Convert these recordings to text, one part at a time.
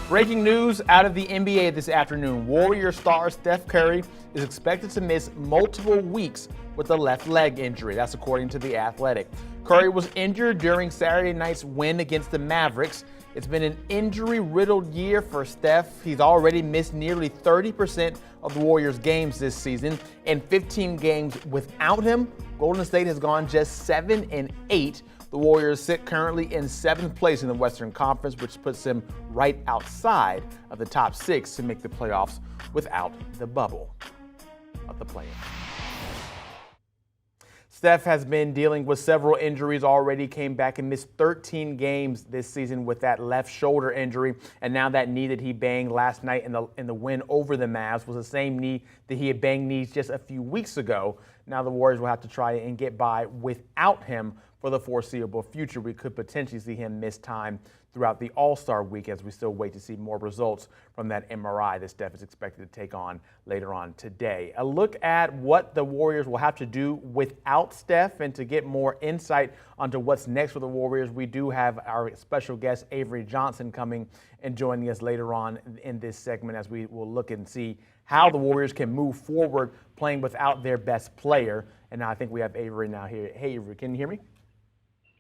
Breaking news out of the NBA this afternoon. Warrior star Steph Curry is expected to miss multiple weeks with a left leg injury. That's according to The Athletic. Curry was injured during Saturday night's win against the Mavericks. It's been an injury-riddled year for Steph. He's already missed nearly 30% of the Warriors' games this season. In 15 games without him, Golden State has gone just 7-8. The Warriors sit currently in 7th place in the Western Conference, which puts them right outside of the top 6 to make the playoffs without the bubble of the play-in. Steph has been dealing with several injuries already, came back and missed 13 games this season with that left shoulder injury. And now that knee that he banged last night in the win over the Mavs was the same knee that he had banged knees just a few weeks ago. Now the Warriors will have to try and get by without him for the foreseeable future. We could potentially see him miss time throughout the All-Star week as we still wait to see more results from that MRI that Steph is expected to take on later on today. A look at what the Warriors will have to do without Steph, and to get more insight onto what's next for the Warriors, we do have our special guest Avery Johnson coming and joining us later on in this segment as we will look and see how the Warriors can move forward playing without their best player. And now I think we have Avery now here. Hey, Avery, can you hear me?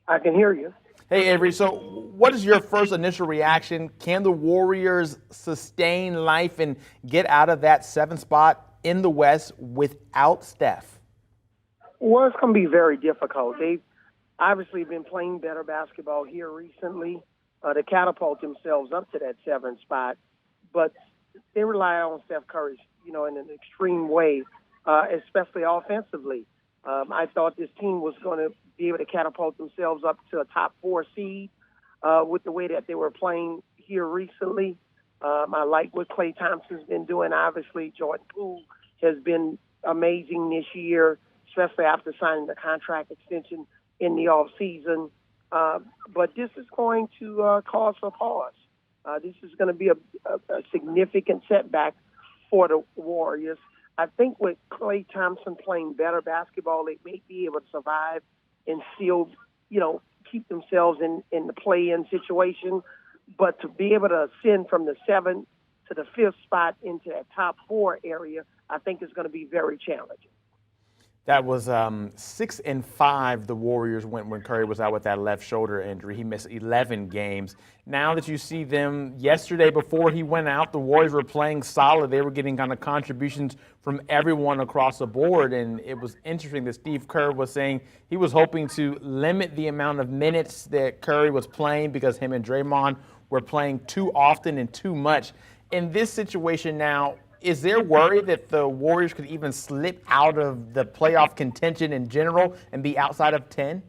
I can hear you. Hey, Avery, so what is your first initial reaction? Can the Warriors sustain life and get out of that 7th spot in the West without Steph? Well, it's going to be very difficult. They've obviously been playing better basketball here recently to catapult themselves up to that 7th spot, but they rely on Steph Curry, in an extreme way, especially offensively. I thought this team was going to be able to catapult themselves up to a top 4 seed with the way that they were playing here recently. I like what Klay Thompson's been doing. Obviously, Jordan Poole has been amazing this year, especially after signing the contract extension in the offseason. But this is going to cause a pause. This is going to be a significant setback for the Warriors. I think with Klay Thompson playing better basketball, they may be able to survive and still, keep themselves in the play-in situation. But to be able to ascend from the 7th to the 5th spot into that top 4 area, I think is going to be very challenging. That was 6-5 the Warriors went when Curry was out with that left shoulder injury. He missed 11 games. Now that you see them yesterday before he went out, the Warriors were playing solid. They were getting kind of contributions from everyone across the board. And it was interesting that Steve Kerr was saying he was hoping to limit the amount of minutes that Curry was playing because him and Draymond were playing too often and too much. In this situation now, is there worry that the Warriors could even slip out of the playoff contention in general and be outside of 10?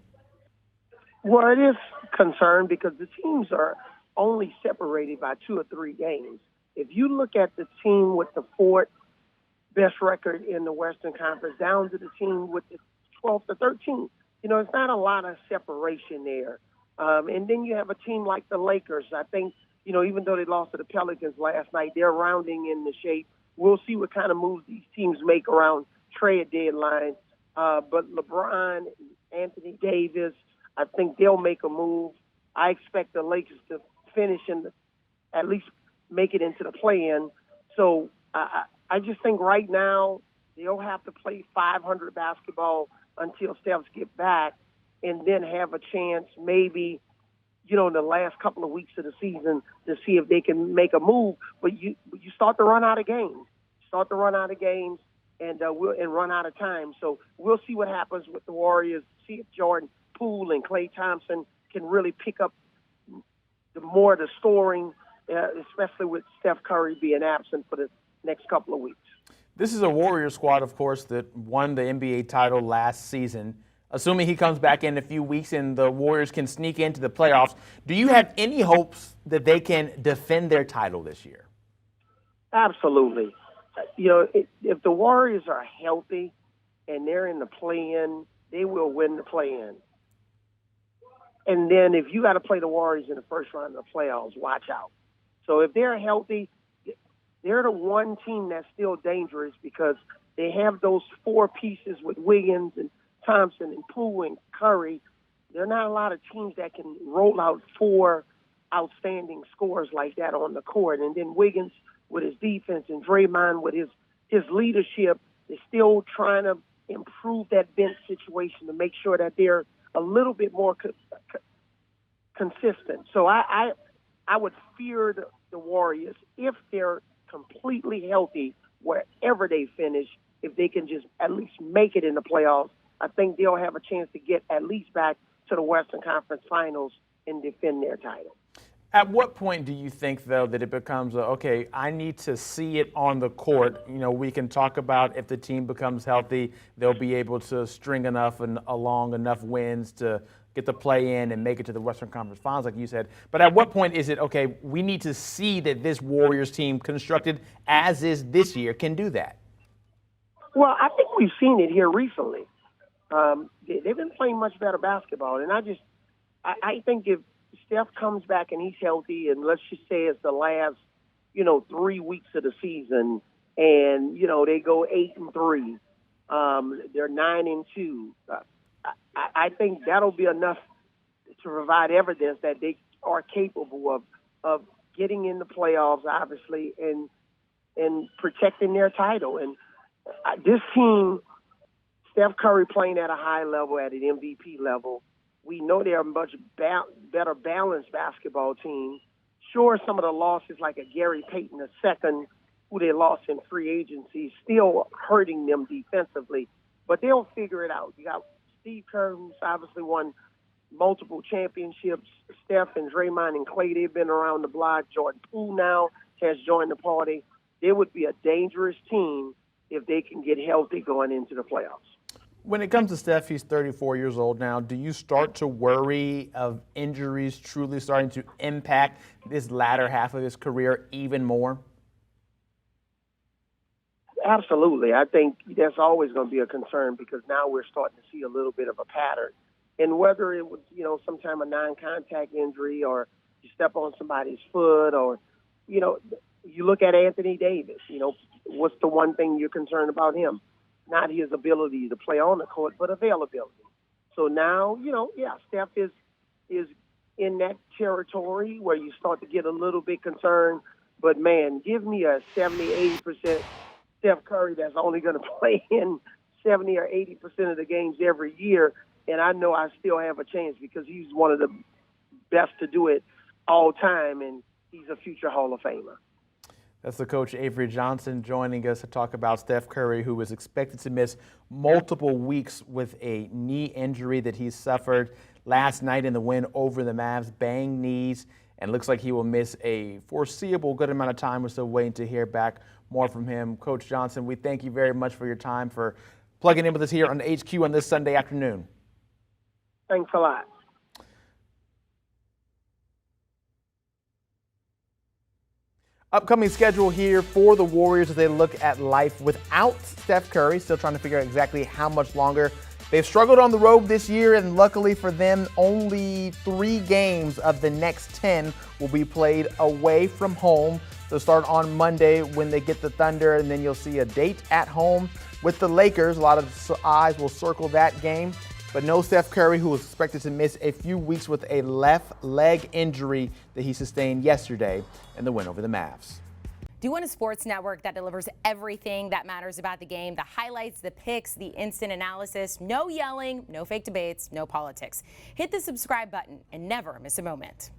Well, it is concerned because the teams are only separated by 2 or 3 games. If you look at the team with the 4th best record in the Western Conference down to the team with the 12th or 13th, it's not a lot of separation there. And then you have a team like the Lakers. I think, even though they lost to the Pelicans last night, they're rounding in the shape. We'll see what kind of moves these teams make around trade deadline. But LeBron, Anthony Davis, I think they'll make a move. I expect the Lakers to finish at least make it into the play-in. So I just think right now they'll have to play 500 basketball until Steph's get back, and then have a chance maybe, in the last couple of weeks of the season to see if they can make a move. But you start to run out of games. And run out of time. So we'll see what happens with the Warriors, see if Jordan Poole and Klay Thompson can really pick up the scoring, especially with Steph Curry being absent for the next couple of weeks. This is a Warrior squad, of course, that won the NBA title last season. Assuming he comes back in a few weeks and the Warriors can sneak into the playoffs, do you have any hopes that they can defend their title this year? Absolutely. If the Warriors are healthy and they're in the play-in, they will win the play-in. And then if you got to play the Warriors in the first round of the playoffs, watch out. So if they're healthy, they're the one team that's still dangerous because they have those 4 pieces with Wiggins and Thompson and Poole and Curry. There are not a lot of teams that can roll out 4 outstanding scores like that on the court. And then Wiggins with his defense and Draymond with his leadership is still trying to improve that bench situation to make sure that they're a little bit more consistent. So I would fear the Warriors if they're completely healthy wherever they finish. If they can just at least make it in the playoffs, I think they'll have a chance to get at least back to the Western Conference Finals and defend their title. At what point do you think, though, that it becomes, okay, I need to see it on the court? You know, we can talk about if the team becomes healthy, they'll be able to string enough and along enough wins to get the play in and make it to the Western Conference Finals, like you said. But at what point is it, okay, we need to see that this Warriors team, constructed as is this year, can do that? Well, I think we've seen it here recently. They've been playing much better basketball, and I think if Steph comes back and he's healthy, and let's just say it's the last, 3 weeks of the season, and they go 8-3, they're 9-2. I think that'll be enough to provide evidence that they are capable of getting in the playoffs, obviously, and protecting their title. And this team, Steph Curry playing at a high level, at an MVP level, we know they're a much better balanced basketball team. Sure, some of the losses, like a Gary Payton II, who they lost in free agency, still hurting them defensively, but they'll figure it out. You got Steve Curry, who's obviously won multiple championships. Steph and Draymond and Clay, they've been around the block. Jordan Poole now has joined the party. They would be a dangerous team if they can get healthy going into the playoffs. When it comes to Steph, he's 34 years old now. Do you start to worry of injuries truly starting to impact this latter half of his career even more? Absolutely. I think that's always going to be a concern because now we're starting to see a little bit of a pattern. And whether it was, some kind of non-contact injury or you step on somebody's foot or, you look at Anthony Davis, what's the one thing you're concerned about him? Not his ability to play on the court, but availability. So now, Steph is in that territory where you start to get a little bit concerned. But, man, give me a 70, 80% Steph Curry that's only going to play in 70 or 80% of the games every year, and I know I still have a chance because he's one of the best to do it all time, and he's a future Hall of Famer. That's the coach, Avery Johnson, joining us to talk about Steph Curry, who is expected to miss multiple weeks with a knee injury that he suffered last night in the win over the Mavs, banged knees, and looks like he will miss a foreseeable good amount of time. We're still waiting to hear back more from him. Coach Johnson, we thank you very much for your time, for plugging in with us here on HQ on this Sunday afternoon. Thanks a lot. Upcoming schedule here for the Warriors as they look at life without Steph Curry. Still trying to figure out exactly how much longer. They've struggled on the road this year, and luckily for them, only 3 games of the next 10 will be played away from home. They'll start on Monday when they get the Thunder, and then you'll see a date at home with the Lakers. A lot of eyes will circle that game. But no Steph Curry, who is expected to miss a few weeks with a left leg injury that he sustained yesterday in the win over the Mavs. Do you want a sports network that delivers everything that matters about the game? The highlights, the picks, the instant analysis, no yelling, no fake debates, no politics. Hit the subscribe button and never miss a moment.